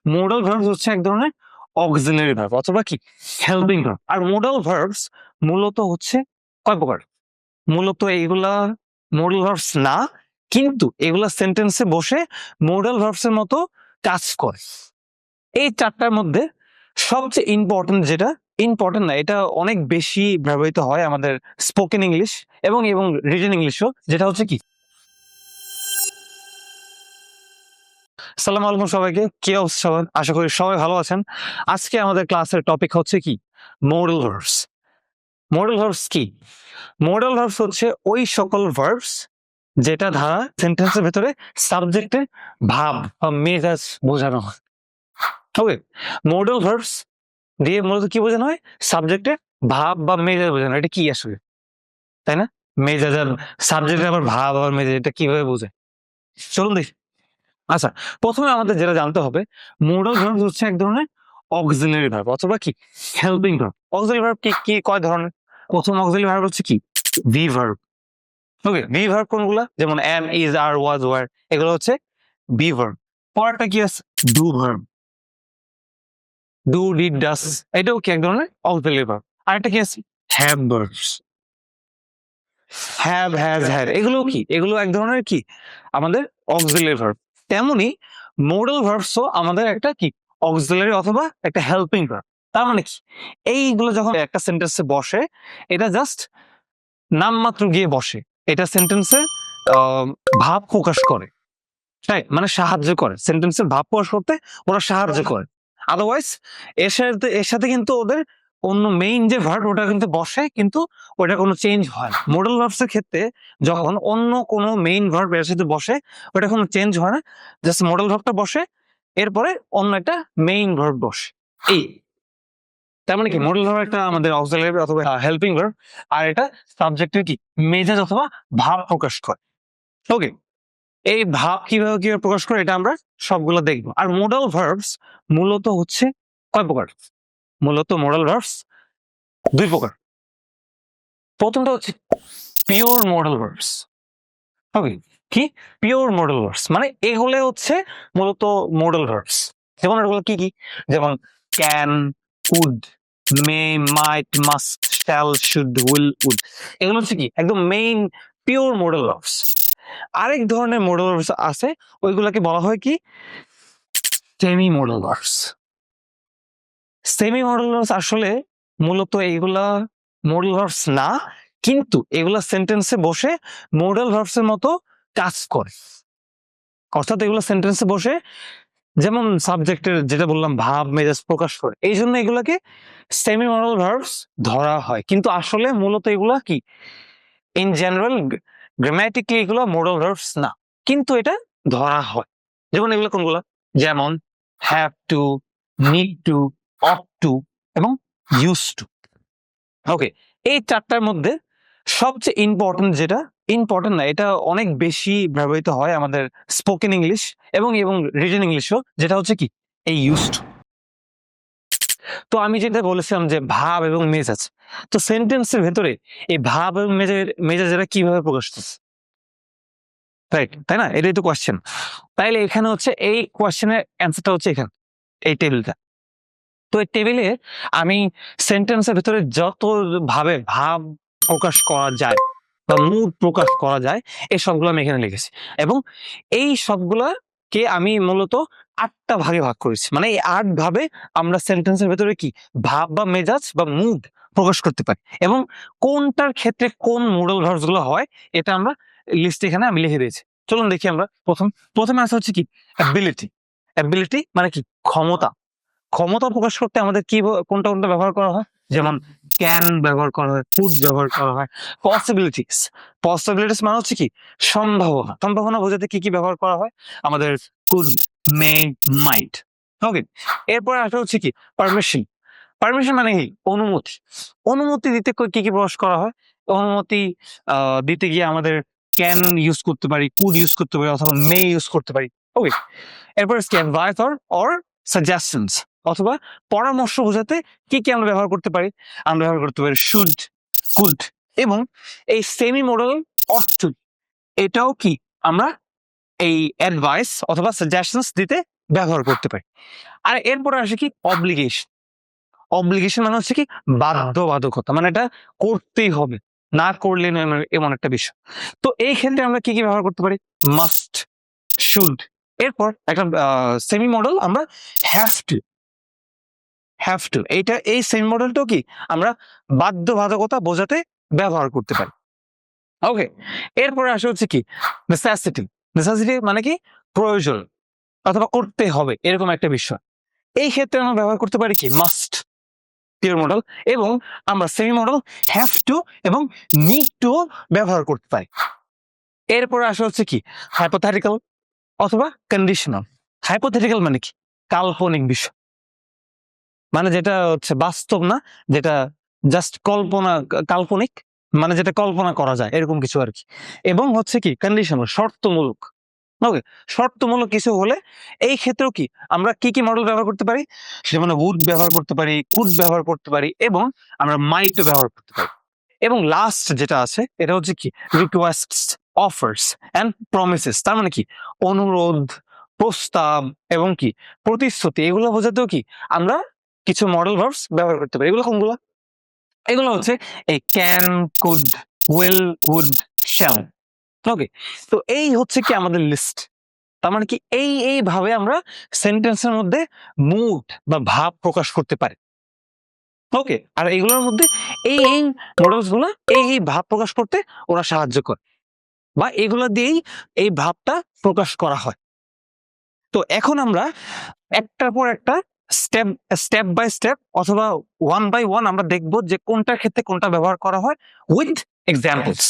Modal verbs হচ্ছে এক ধরনের অক্সিলারি ভার্ব অথবা কি হেল্পিং ভার্ব। আর মোডাল ভার্বস মূলত হচ্ছে কয় প্রকার? মূলত এইগুলা মোডাল ভার্বস না, কিন্তু এগুলা সেন্টেন্সে বসে মোডাল ভার্বস এর মতো কাজ করে। এই চারটার মধ্যে সবচেয়ে ইম্পর্টেন্ট যেটা, ইম্পর্টেন্ট না, এটা অনেক বেশি ব্যবহৃত হয় আমাদের স্পোকেন ইংলিশ এবং রিটেন ইংলিশও, যেটা হচ্ছে কি। সালাম আলাইকুম সবাইকে, কি অবস্থা সবার? আশা করি সবাই ভালো আছেন। আজকে আমাদের ক্লাসের টপিক হচ্ছে কি, মোডাল ভার্বস। মোডাল ভার্বস কি? মোডাল ভার্বস হচ্ছে ওই সকল ভার্বস যেটা দ্বারা সেন্টেন্সের ভেতরে সাবজেক্টের ভাব বা মেজাজ বোঝানো হয়। ওকে, মোডাল ভার্বস দিয়ে মূলত কি বোঝানো হয়? সাবজেক্টের ভাব বা মেজাজ বোঝানো। এটা কি আসলে, তাই না? মেজাজ আর সাবজেক্টের আবার ভাব আবার মেজাজ, এটা কিভাবে বোঝায়? চলুন দেখি। আচ্ছা, প্রথমে আমাদের যেটা জানতে হবে, মোডাল ভার্ব হচ্ছে এক ধরনের অক্সিলারি ভার্ব অথবা কি হেল্পিং ভার্ব। অক্সিলারি ভার্ব কি কি কয় ধরনের? প্রথম অক্সিলারি ভার্ব হচ্ছে কি, be verb. Okay, be verb কোনগুলা? যেমন am, is, are, was, were, এগুলো হচ্ছে বি ভার্ব। পরেরটা কি আছে? Do verb. Do, did, does, এটাও কি এক ধরনের অক্সিলারি ভার্ব। আরেকটা কি আছে? Have verbs. Have, has, had, এগুলো কি? এগুলো এক ধরনের কি আমাদের অক্সিলারি ভার্ব। তেমনি মোডাল ভার্বসও আমাদের একটা কি অক্সিলারি অথবা একটা হেল্পিং ভার্ব। তার মানে কি, এইগুলো যখন একটা সেন্টেন্সে বসে, এটা জাস্ট নামমাত্র গিয়ে বসে, এটা সেন্টেন্সে ভাব প্রকাশ করে, তাই মানে সাহায্য করে সেন্টেন্সের ভাব প্রকাশ করতে, ওরা সাহায্য করে। আদারওয়াইজ এর সাথে কিন্তু ওদের অন্য মেইন যে ভার্ব ওটা কিন্তু বসে, কিন্তু ওটা কোনো চেঞ্জ হয় না। মোডাল ভার্বস এর ক্ষেত্রে যখন অন্য কোনো মেইন ভার্ব এর সাথে বসে, ওটা কোনো চেঞ্জ হয় না, জাস্ট মোডাল ভার্বটা বসে, এরপরে অন্য একটা মেইন ভার্ব বসে। এই তার মানে কি, মোডাল ভার্ব একটা আমাদের অক্সিলারি অথবা হেল্পিং ভার্ব, আর এটা সাবজেক্টের কি মেজাজ অথবা ভাব প্রকাশ করে। ওকে, এই ভাব কিভাবে কিভাবে প্রকাশ করে এটা আমরা সবগুলো দেখবো। আর মোডাল ভার্বস মূলত হচ্ছে কয় প্রকার? মূলত মোডাল ভার্বস দুই প্রকার। প্রথমটা হচ্ছে পিওর মোডাল ভার্বস। ওকে, কি পিওর মোডাল ভার্বস মানে এগুলো হচ্ছে মূলত মোডাল ভার্বস। যেমন এগুলো কি কি? যেমন can, could, may, might, must, shall, should, will, would, এগুলো হচ্ছে কি একদম মেইন পিওর মোডাল ভার্বস। আরেক ধরনের মোডাল ভার্বস আছে, ওইগুলাকে বলা হয় কি semi modal verbs. Semi modal verbs আসলে মূলত এইগুলা মোডাল ভার্বস না, কিন্তু এগুলা সেন্টেন্সে বসে মোডাল ভার্বস এর মতো কাজ করে। অর্থাৎ এগুলো সেন্টেন্সে বসে যেমন সাবজেক্টের যেটা বললাম ভাব মেজাজ প্রকাশ করে, এই জন্য এগুলাকে সেমি মোডাল ভার্বস ধরা হয়। কিন্তু আসলে মূলত এগুলা কি ইন জেনারেল গ্রামাটিক্যালি এগুলো মোডাল ভার্বস না, কিন্তু এটা ধরা হয়। যেমন এগুলো কোনগুলা? যেমন have to, need to, ought to এবং ইউজ টু। ওকে, এই চারটার মধ্যে সবচেয়ে ইম্পর্টেন্ট যেটা, ইম্পর্টেন্ট না, এটা অনেক বেশি ব্যবহৃত হয় আমাদের স্পোকেন ইংলিশ এবং রিটেন ইংলিশও, যেটা হচ্ছে কি এই ইউজ টু। তো আমি যেটা বলেছিলাম যে ভাব এবং মেজাজ, তো সেন্টেন্সের ভেতরে এই ভাব এবং মেজাজেরা কিভাবে প্রকাশ করছে, রাইট? তাই না? এটাই তো কোয়েশ্চেন। তাইলে এখানে হচ্ছে এই কোয়েশ্চেনের অ্যান্সারটা হচ্ছে এখানে এই টেবিলটা। তো এই টেবিলে আমি সেন্টেন্সের ভিতরে যত ভাবে ভাব প্রকাশ করা যায় বা মুড প্রকাশ করা যায়, এই সবগুলো আমি এখানে লিখেছি। এবং এই সবগুলাকে আমি মূলত ৮টা ভাগে ভাগ করেছি। মানে এই ৮ ভাবে আমরা সেন্টেন্সের ভেতরে কি ভাব বা মেজাজ বা মুড প্রকাশ করতে পারি, এবং কোনটার ক্ষেত্রে কোন মোডাল ভার্বস গুলো হয়, এটা আমরা লিস্ট এখানে আমি লিখে দিয়েছি। চলুন দেখি আমরা। প্রথমে আসা হচ্ছে কি অ্যাবিলিটি। অ্যাবিলিটি মানে কি ক্ষমতা। ক্ষমতা প্রকাশ করতে আমাদের কি কোনটা ব্যবহার করা হয়? যেমন ক্যান ব্যবহার করা হয়, কুড ব্যবহার করা হয়। পসিবিলিটিস, পসিবিলিটিস মানে হচ্ছে কি সম্ভাবনা। সম্ভাবনা বোঝাতে কি কি ব্যবহার করা হয়? আমাদের কুড, মে, মাইট। ওকে, এরপর আসা হচ্ছে কি পারমিশন। পারমিশন মানে কি অনুমতি। অনুমতি দিতে কি কি প্রকাশ করা হয়? অনুমতি দিতে গিয়ে আমাদের ক্যান ইউজ করতে পারি, কুড ইউজ করতে পারি, অথবা মে ইউজ করতে পারি। ওকে, এরপর অ্যাডভাইস অর সাজেশনস অথবা পরামর্শ বোঝাতে কি কি আমরা ব্যবহার করতে পারি? আমরা ব্যবহার করতে পারি শুড, কুড, এবং এই সেমি মোডাল অর্থ, এটাও কি আমরা এই অ্যাডভাইস অথবা সাজেশনস দিতে ব্যবহার করতে পারি। আর এরপরে আসে কি অব্লিগেশন। অব্লিগেশন মানে হচ্ছে কি বাধ্যবাধকতা, মানে এটা করতেই হবে, না করলে নয় এমন একটা বিষয়। তো এই ক্ষেত্রে আমরা কি ব্যবহার করতে পারি? Must, should. এরপর একটা সেমি মডেল আমরা হ্যাভ টু। হ্যাভ টু এইটা, এই সেমি মডেলটাও কি আমরা বাধ্যবাধকতা বোঝাতে ব্যবহার করতে পারি। ওকে, এরপরে আসে হচ্ছে কি নেসেসিটি। নেসেসিটি মানে কি প্রয়োজন অথবা করতে হবে এরকম একটা বিষয়। এই ক্ষেত্রে আমরা ব্যবহার করতে পারি কি মাস্ট, পিওর মডেল। এবং আমরা সেমি মডেল হ্যাভ টু এবং নিড টু ব্যবহার করতে পারি। এরপরে আসা হচ্ছে কি হাইপোথেটিক্যাল অথবা কন্ডিশনাল। হাইপোথেটিক্যাল মানে কি কাল্পনিক বিষয়, মানে যেটা হচ্ছে বাস্তব না, যেটা জাস্ট কল্পনা, কাল্পনিক মানে যেটা কল্পনা করা যায় এরকম কিছু আর কি। এবং হচ্ছে কি কন্ডিশনাল, শর্তমূলক। ওকে, শর্তমূলক কিছু হলে এই ক্ষেত্রেও কি আমরা কি মডেল ব্যবহার করতে পারি? সেটা মানে উড ব্যবহার করতে পারি, কুড ব্যবহার করতে পারি এবং আমরা মাইটও ব্যবহার করতে পারি। এবং লাস্ট যেটা আছে এটা হচ্ছে কি রিকোয়েস্টস, অফার্স এন্ড প্রমিসেস। তার মানে কি অনুরোধ, প্রস্তাব এবং কি প্রতিশ্রুতি, এগুলো বোঝাতেও কি আমরা কিছু মডেল ভার্বস ব্যবহার করতে পারি। এগুলো কোনগুলো? এগুলো হচ্ছে এই can, could, will, would, shall. Okay, তো এই হচ্ছে কি আমাদের লিস্ট। তার মানে কি এইভাবে আমরা সেন্টেন্সের মধ্যে মুড বা ভাব প্রকাশ করতে পারি। ওকে, আর এগুলোর মধ্যে এই মডেলস গুলো এই ভাব প্রকাশ করতে ওরা সাহায্য করে, বা এগুলো দিয়েই এই ভাবটা প্রকাশ করা হয়। তো এখন আমরা একটার পর একটা স্টেপ স্টেপ বাই স্টেপ অথবা ওয়ান বাই ওয়ান আমরা দেখব যে কোনটার ক্ষেত্রে কোনটা ব্যবহার করা হয় উইথ এক্সাম্পলস।